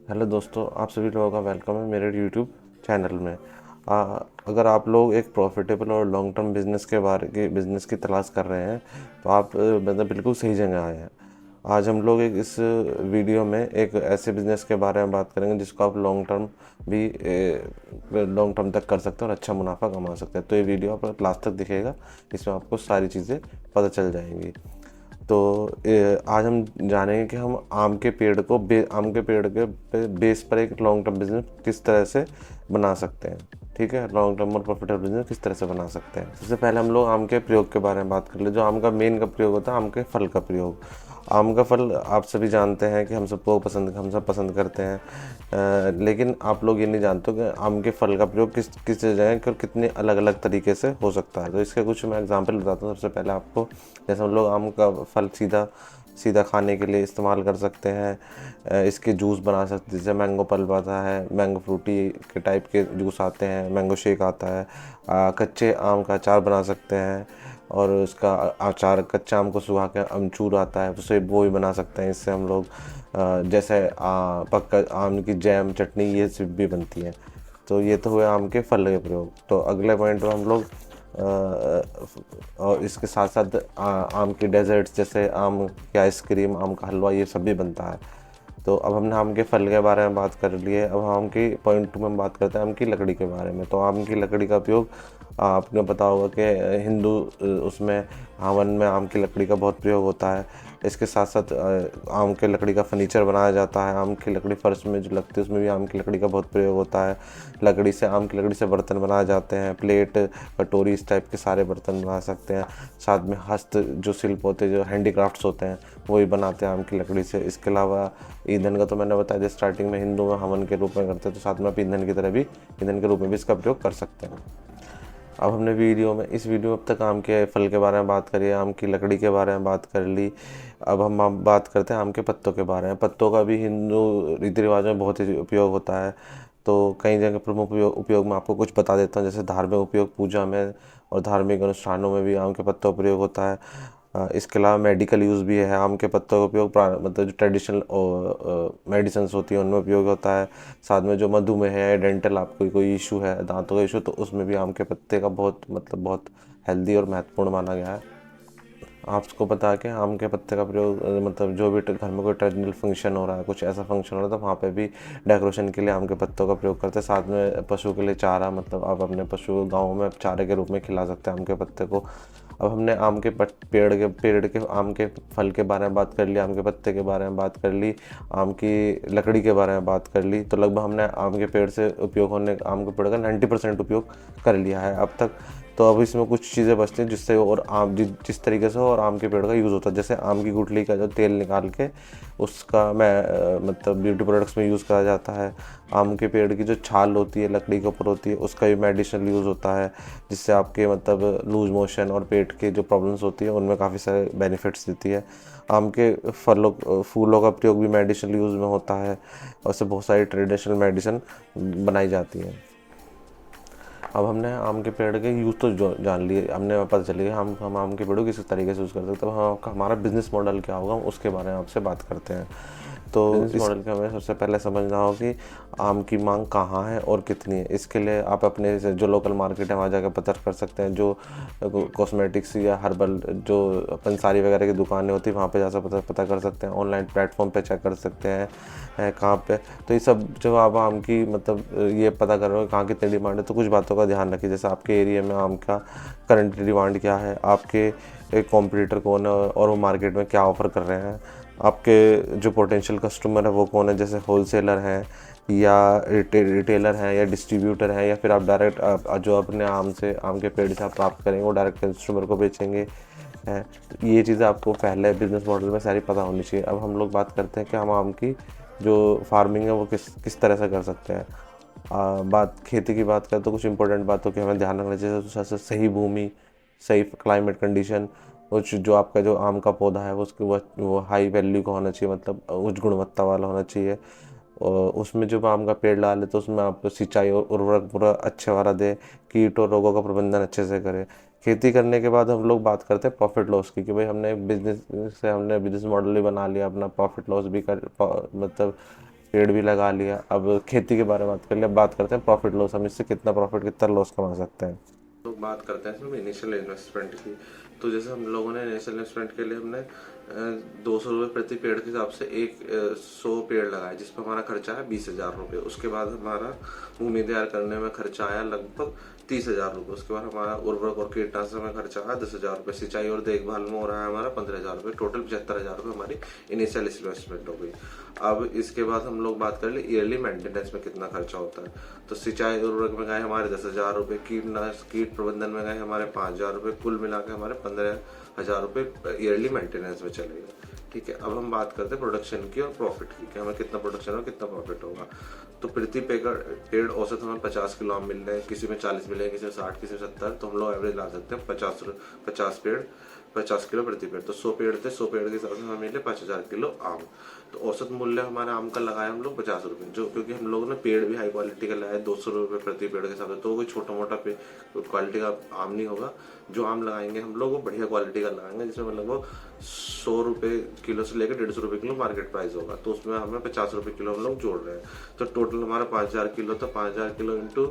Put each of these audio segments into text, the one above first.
Hello दोस्तों, आप सभी लोगों का वेलकम है मेरे यूट्यूब चैनल में। अगर आप लोग एक प्रॉफिटेबल और लॉन्ग टर्म बिजनेस की तलाश कर रहे हैं तो आप मतलब बिल्कुल सही जगह आए हैं। आज हम लोग एक इस वीडियो में एक ऐसे बिजनेस के बारे में बात करेंगे जिसको आप लॉन्ग टर्म तक कर सकते हैं और अच्छा मुनाफा कमा सकते हैं। तो ये वीडियो आप लास्ट तक दिखेगा, इसमें आपको सारी चीज़ें पता चल जाएंगी। तो आज हम जानेंगे कि हम आम के पेड़ के बेस पर एक लॉन्ग टर्म बिजनेस किस तरह से बना सकते हैं। ठीक है, लॉन्ग टर्म और प्रॉफिटेबल बिजनेस किस तरह से बना सकते हैं। सबसे पहले हम लोग आम के प्रयोग के बारे में बात कर ले। जो आम का मेन का प्रयोग होता है, आम के फल का प्रयोग। आम का फल आप सभी जानते हैं कि हम सब पसंद करते हैं। लेकिन आप लोग ये नहीं जानते कि आम के फल का प्रयोग किस किस जगह और कितने अलग अलग तरीके से हो सकता है। तो इसके कुछ मैं एग्जांपल बताता हूँ। सबसे पहले आपको, जैसे हम लोग आम का फल सीधा सीधा खाने के लिए इस्तेमाल कर सकते हैं। इसके जूस बना सकते हैं, जैसे मैंगो पल्प आता है, मैंगो फ्रूटी के टाइप के जूस आते हैं, मैंगो शेक आता है। कच्चे आम का अचार बना सकते हैं, और उसका अचार कच्चा आम को सुखा के अमचूर आता है, उसे वो भी बना सकते हैं। इससे हम लोग जैसे पक्का आम की जैम चटनी ये सब भी बनती है। तो ये तो हुए आम के फल के प्रयोग। तो अगले पॉइंट में हम लोग और इसके साथ साथ आम की डेजर्ट्स, जैसे आम की आइसक्रीम, आम का हलवा, ये सब भी बनता है। तो अब हमने आम के फल के बारे में बात कर ली है। अब आम की पॉइंट 2 में बात करते हैं आम की लकड़ी के बारे में। तो आम की लकड़ी का उपयोग आपने पता होगा कि हिंदू उसमें हवन में आम की लकड़ी का बहुत प्रयोग होता है। इसके साथ साथ आम के लकड़ी का फर्नीचर बनाया जाता है। आम की लकड़ी फर्श में जो लगती है उसमें भी आम की लकड़ी का बहुत प्रयोग होता है। आम की लकड़ी से बर्तन बनाए जाते हैं, प्लेट, कटोरी, इस टाइप के सारे बर्तन बना सकते हैं। साथ में हस्त जो शिल्प होते हैं, जो हैंडीक्राफ्ट्स होते हैं, वो भी बनाते हैं आम की लकड़ी से। इसके अलावा ईंधन का तो मैंने बताया, जैसे स्टार्टिंग में हिंदू में हवन के रूप में करते हैं, तो साथ में आप ईंधन के रूप में भी इसका प्रयोग कर सकते हैं। अब हमने इस वीडियो में अब तक आम के फल के बारे में बात करी है, आम की लकड़ी के बारे में बात कर ली। अब हम बात करते हैं आम के पत्तों के बारे में। पत्तों का भी हिंदू रीति रिवाज में बहुत ही उपयोग होता है। तो कई जगह प्रमुख उपयोग मैं आपको कुछ बता देता हूँ। जैसे धार्मिक उपयोग, पूजा में और धार्मिक अनुष्ठानों में भी आम के पत्तों का प्रयोग होता है। इसके अलावा मेडिकल यूज़ भी है आम के पत्तों का उपयोग। मतलब जो ट्रेडिशनल मेडिसिन्स होती हैं उनमें उपयोग होता है। साथ में जो मधुमेह है, डेंटल, आपको कोई इशू है, दांतों का इशू, तो उसमें भी आम के पत्ते का बहुत हेल्दी और महत्वपूर्ण माना गया है। आपको पता है कि आम के पत्ते का प्रयोग मतलब जो भी घर में कोई ट्रेडिशनल फंक्शन हो रहा है, कुछ ऐसा फंक्शन हो रहा है, तो वहाँ पे भी डेकोरेशन के लिए आम के पत्तों का प्रयोग करते हैं। साथ में पशु के लिए चारा, मतलब आप अपने पशु को गाँव में चारे के रूप में खिला सकते हैं आम के पत्ते को। अब हमने पेड़ के आम के फल के बारे में बात कर ली, आम के पत्ते के बारे में बात कर ली, आम की लकड़ी के बारे में बात कर ली। तो लगभग हमने आम के पेड़ से उपयोग होने आम के पेड़ का 90% उपयोग कर लिया है अब तक। तो अब इसमें कुछ चीज़ें बचती हैं जिससे और जिस तरीके से और आम के पेड़ का यूज़ होता है। जैसे आम की गुठली का जो तेल निकाल के उसका मतलब ब्यूटी प्रोडक्ट्स में यूज़ करा जाता है। आम के पेड़ की जो छाल होती है, लकड़ी के ऊपर होती है, उसका भी मेडिसिनल यूज़ होता है, जिससे आपके मतलब लूज मोशन और पेट के जो प्रॉब्लम्स होती है उनमें काफ़ी सारे बेनिफिट्स देती है। आम के फूलों का प्रयोग भी मेडिसिनल यूज़ में होता है, और उससे बहुत सारी ट्रेडिशनल मेडिसिन बनाई जाती है। अब हमने आम के पेड़ के यूज़ तो जान लिए, हमने पता चल गया हम आम के पेड़ को किस तरीके से यूज़ कर सकते हैं। अब हमारा बिज़नेस मॉडल क्या होगा, उसके बारे में आपसे बात करते हैं। तो इस मॉडल का हमें सबसे पहले समझना हो कि आम की मांग कहाँ है और कितनी है। इसके लिए आप अपने जो लोकल मार्केट है वहाँ जाकर पता कर सकते हैं। जो कॉस्मेटिक्स या हर्बल जो पंसारी वगैरह की दुकानें होती है, वहाँ पे जा पता कर सकते हैं। ऑनलाइन प्लेटफॉर्म पे चेक कर सकते हैं कहाँ पे। तो ये सब जब आप आम की मतलब ये पता कर रहे हो कहाँ कितनी डिमांड है, तो कुछ बातों का ध्यान रखिए। जैसे आपके एरिया में आम का करंट डिमांड क्या है, आपके कॉम्पिटिटर कौन है और वो मार्केट में क्या ऑफ़र कर रहे हैं, आपके जो पोटेंशियल कस्टमर है वो कौन है, जैसे होलसेलर हैं या रिटेलर हैं या डिस्ट्रीब्यूटर हैं, या फिर आप डायरेक्ट जो अपने आम के पेड़ से आप प्राप्त करेंगे वो डायरेक्ट कंज्यूमर को बेचेंगे हैं। तो ये चीज़ें आपको पहले बिजनेस मॉडल में सारी पता होनी चाहिए। अब हम लोग बात करते हैं कि हम आम की जो फार्मिंग है वो किस तरह से कर सकते हैं। बात खेती की बात करें तो कुछ इंपॉर्टेंट बातों की हमें ध्यान रखना चाहिए। जैसे सही भूमि, सही क्लाइमेट कंडीशन, कुछ जो आपका जो आम का पौधा है वो उसकी वो हाई वैल्यू का होना चाहिए, मतलब उच्च गुणवत्ता वाला होना चाहिए। और उसमें जब आम का पेड़ डाले तो उसमें आप सिंचाई और उर्वरक पूरा अच्छे वाला दें, कीट और रोगों का प्रबंधन अच्छे से करें। खेती करने के बाद हम लोग बात करते हैं प्रॉफिट लॉस की, कि भाई हमने बिजनेस मॉडल भी बना लिया अपना, प्रॉफिट लॉस भी मतलब पेड़ भी लगा लिया। अब खेती के बारे में बात कर लिया। बात करते हैं प्रॉफिट लॉस, हम इससे कितना प्रॉफिट कितना लॉस कमा सकते हैं। तो बात करते हैं इसमें इनिशियल इन्वेस्टमेंट की। तो जैसे हम लोगों ने इनिशियल इन्वेस्टमेंट के लिए हमने 200 रुपये प्रति पेड़ के हिसाब से 100 पेड़ लगाए, जिस पर हमारा खर्चा है 20,000 रुपये। उसके बाद हमारा भूमि तैयार करने में खर्चा आया लगभग 30,000 रुपये। उसके बाद हमारा उर्वरक और कीटनाशक में खर्चा आया 10,000 रुपये। सिंचाई और देखभाल में हो रहा है हमारा 15,000 रुपये। टोटल 75,000 रुपये हमारी इनिशियल इन्वेस्टमेंट हो गई। अब इसके बाद हम लोग बात कर ले ईयरली मेंटेनेंस में कितना खर्चा होता है। तो सिंचाई उर्वरक में गए हमारे 10,000 रुपये, कीट प्रबंधन में गए हमारे 5,000 रुपये, कुल मिला के हमारे 15,000 रुपये ईयरली मेंटेनेंस में चलेगा। ठीक है, अब हम बात करते हैं प्रोडक्शन की और प्रॉफिट की, कि हमें कितना प्रोडक्शन और कितना प्रॉफिट होगा। तो प्रति पेड़ औसत हमें 50 किलो आम मिल रहे हैं, किसी में 40 मिले, किसी में 60, किसी में 70। तो हम लोग एवरेज ला सकते हैं 50 किलो प्रति पेड़। तो 100 पेड़ थे, 100 पेड़ के हिसाब से हमें मिले 5,000 किलो आम। तो औसत मूल्य हमारा आम का लगाया हम लोग 50 रुपये, जो क्योंकि हम लोगों ने पेड़ भी हाई क्वालिटी का लाया 200 रुपये प्रति पेड़ के हिसाब से। तो कोई छोटा मोटा क्वालिटी का आम नहीं होगा। जो आम लगाएंगे हम लोग वो बढ़िया क्वालिटी का लगाएंगे, जिसमें मतलब 100 रुपये किलो से लेकर 150 रुपये किलो मार्केट प्राइस होगा। तो उसमें हमें 50 रुपये किलो हम लोग जोड़ रहे हैं। तो टोटल हमारा 5,000 किलो, तो 5,000 किलो इंटू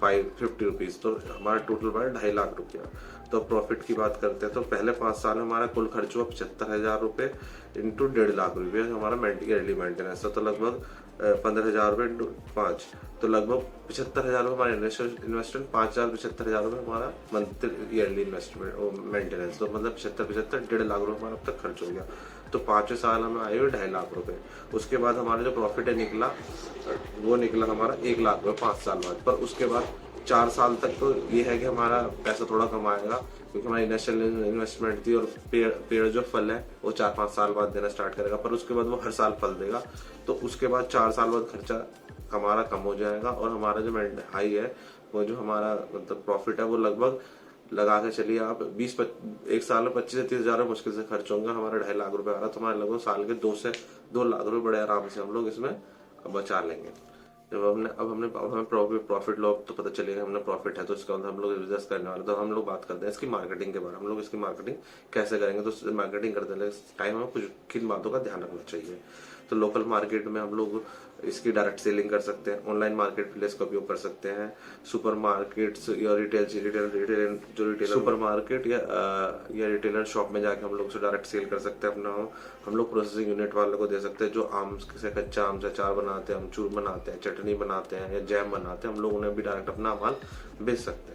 550 रुपीज़, तो हमारा टोटल बना 2.5 लाख रुपया। तो प्रॉफिट की बात करते हैं तो पहले 5 साल में हमारा कुल खर्च हुआ 75,000 रुपये इंटू 1.5 लाख रुपये हमारा ईयरली मेंटेनेंस। तो लगभग 15,000 रुपये इंटू 5, तो लगभग 75,000 रुपये हमारा इन्वेस्टमेंट, 5,000 75,000 रुपये हमारा मंथली ईयरली इन्वेस्टमेंट मेंटेनेंस। तो मतलब 75 1.5 लाख रुपये हमारा अब तक खर्च हो गया। तो 5वें साल हमें आए हुए 2.5 लाख रुपये। उसके बाद हमारा जो प्रॉफिट है निकला, वो निकला हमारा 1 लाख रुपये 5 साल बाद। पर उसके बाद 4 साल तक तो ये है कि हमारा पैसा थोड़ा कम आएगा, क्योंकि हमारी इनिशियल इन्वेस्टमेंट थी। और पेड़ जो फल है वो 4-5 साल बाद देना स्टार्ट करेगा, पर उसके बाद वो हर साल फल देगा। तो उसके बाद 4 साल बाद खर्चा हमारा कम हो जाएगा, और हमारा जो हाई है वो जो हमारा मतलब प्रॉफिट है वो लगभग लगा के चलिए आप 1 साल में 25 से 30 हजार मुश्किल से खर्च होंगे। हमारा 2.5 लाख रुपए आ रहा, तो हमारे लगभग साल के 2 से 2 लाख रुपए बड़े आराम से हम लोग इसमें बचा लेंगे। जब हमें प्रॉफिट लॉस तो पता चलेगा हमने प्रॉफिट है, तो इसका मतलब हम लोग बिजनेस करने वाले। तो हम लोग बात करते हैं इसकी मार्केटिंग के बारे में। हम लोग इसकी मार्केटिंग कैसे करेंगे। तो मार्केटिंग करते टाइम हमें कुछ किन बातों का ध्यान रखना चाहिए। तो लोकल मार्केट में हम लोग इसकी डायरेक्ट सेलिंग कर सकते हैं, ऑनलाइन मार्केट प्लेस का उपयोग कर सकते हैं, सुपर मार्केट्स या रिटेल सुपर मार्केट या रिटेलर शॉप में जाके हम लोग उसे डायरेक्ट सेल कर सकते हैं अपना। हम लोग प्रोसेसिंग यूनिट वालों को दे सकते हैं, जो आम से कच्चा आम से अचार बनाते हैं, अमचूर बनाते हैं, चटनी बनाते हैं या जैम बनाते हैं, हम लोग उन्हें भी डायरेक्ट अपना माल बेच सकते हैं।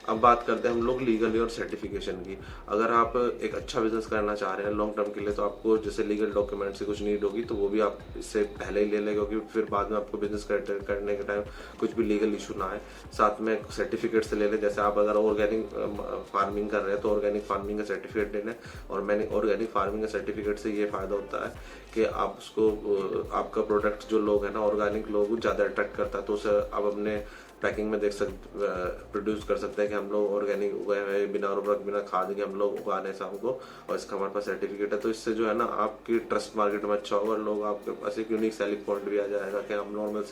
अब बात करते हैं हम लोग लीगली और सर्टिफिकेशन की। अगर आप एक अच्छा बिजनेस करना चाह रहे हैं लॉन्ग टर्म के लिए, तो आपको जैसे लीगल डॉक्यूमेंट से कुछ नीड होगी, तो वो भी आप इससे पहले ही ले लें, क्योंकि फिर बाद में आपको बिजनेस करने के टाइम कुछ भी लीगल इशू ना आए। साथ में सर्टिफिकेट से ले लें। जैसे आप अगर ऑर्गेनिक फार्मिंग कर रहे हैं तो ऑर्गेनिक फार्मिंग का सर्टिफिकेट ले लें। और मैंने ऑर्गेनिक फार्मिंग का सर्टिफिकेट से ये फायदा होता है कि आप उसको आपका प्रोडक्ट जो लोग हैं ना, ऑर्गेनिक लोग ज़्यादा अट्रैक्ट करता है। तो उसे आप अपने पैकिंग में प्रोड्यूस कर सकते हैं कि हम लोग ऑर्गेनिक उगाए हुए, बिना उर्वरक बिना खाद के हम लोग उगा रहे हैं हमको, और इसका हमारे पास सर्टिफिकेट है। तो इससे जो है ना आपकी ट्रस्ट मार्केट में अच्छा होगा, और लोग आपके पास एक यूनिक सेलिंग पॉइंट भी आ जाएगा कि हम नॉर्मल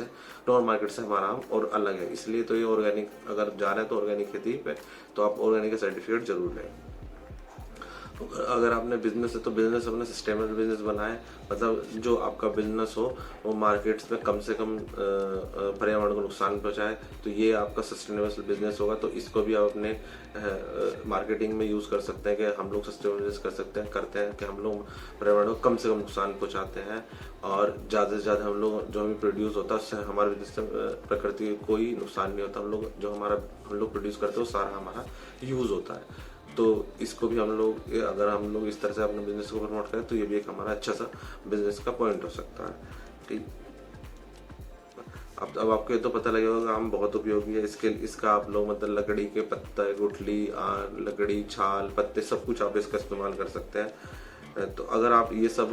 मार्केट से हमारा आम और अलग है। इसलिए तो ये ऑर्गेनिक अगर जा रहे हैं तो ऑर्गेनिक खेती पे, तो आप ऑर्गेनिक का सर्टिफिकेट जरूर लें। अगर आपने बिजनेस है तो बिजनेस अपना सस्टेनेबल बिजनेस बनाए, मतलब जो आपका बिजनेस हो वो मार्केट्स में कम से कम पर्यावरण को नुकसान पहुंचाए, तो ये आपका सस्टेनेबल बिजनेस होगा। तो इसको भी आप अपने मार्केटिंग में यूज़ कर सकते हैं कि हम लोग सस्टेनेबल बिजनेस करते हैं कि हम लोग पर्यावरण को कम से कम नुकसान पहुंचाते हैं, और ज़्यादा से ज़्यादा हम लोग जो हमें प्रोड्यूस होता है उससे हमारे बिजनेस से प्रकृति को कोई नुकसान नहीं होता। हम लोग प्रोड्यूस करते हैं वो सारा हमारा यूज़ होता है। तो इसको भी हम लोग अगर हम लोग इस तरह से अपने बिजनेस को प्रमोट करें, तो ये भी एक हमारा अच्छा सा बिजनेस का पॉइंट हो सकता है। ठीक, अब आपको ये तो पता लगेगा आम बहुत उपयोगी है। इसका आप लोग मतलब लकड़ी के पत्ते, गुठली, लकड़ी, छाल, पत्ते, सब कुछ आप इसका इस्तेमाल कर सकते हैं। तो अगर आप ये सब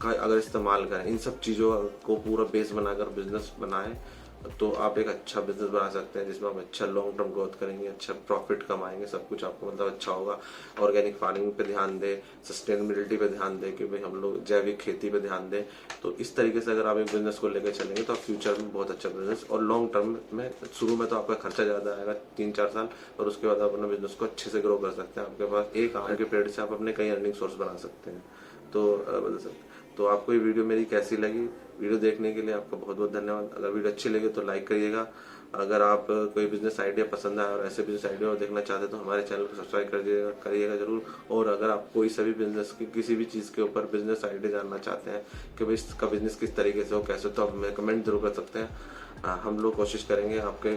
का अगर इस्तेमाल करें, इन सब चीज़ों को पूरा बेस बनाकर बिजनेस बनाएं, तो आप एक अच्छा बिजनेस बना सकते हैं, जिसमें आप अच्छा लॉन्ग टर्म ग्रोथ करेंगे, अच्छा प्रॉफिट कमाएंगे, सब कुछ आपको मतलब अच्छा होगा। ऑर्गेनिक फार्मिंग पे ध्यान दें, सस्टेनेबिलिटी पे ध्यान दें, कि भाई हम लोग जैविक खेती पे ध्यान दें। तो इस तरीके से अगर आप एक बिजनेस को लेकर चलेंगे तो आप फ्यूचर में बहुत अच्छा बिजनेस, और लॉन्ग टर्म में शुरू में तो आपका खर्चा ज़्यादा आएगा 3-4 साल, और उसके बाद आप अपना बिजनेस को अच्छे से ग्रो कर सकते हैं। आपके पास एक आम के पेड़ से आप अपने कई अर्निंग सोर्स बना सकते हैं। तो तो आपको ये वीडियो मेरी कैसी लगी, वीडियो देखने के लिए आपका बहुत बहुत धन्यवाद। अगर वीडियो अच्छी लगी तो लाइक करिएगा। अगर आप कोई बिजनेस आइडिया पसंद आया और ऐसे बिजनेस आइडिया देखना चाहते तो हमारे चैनल को सब्सक्राइब करिएगा जरूर। और अगर आप कोई सभी बिजनेस की किसी भी चीज़ के ऊपर बिजनेस आइडिया जानना चाहते हैं कि भाई इसका बिजनेस किस तरीके से हो, कैसे, तो आप हमें कमेंट जरूर कर सकते हैं। हम लोग कोशिश करेंगे आपके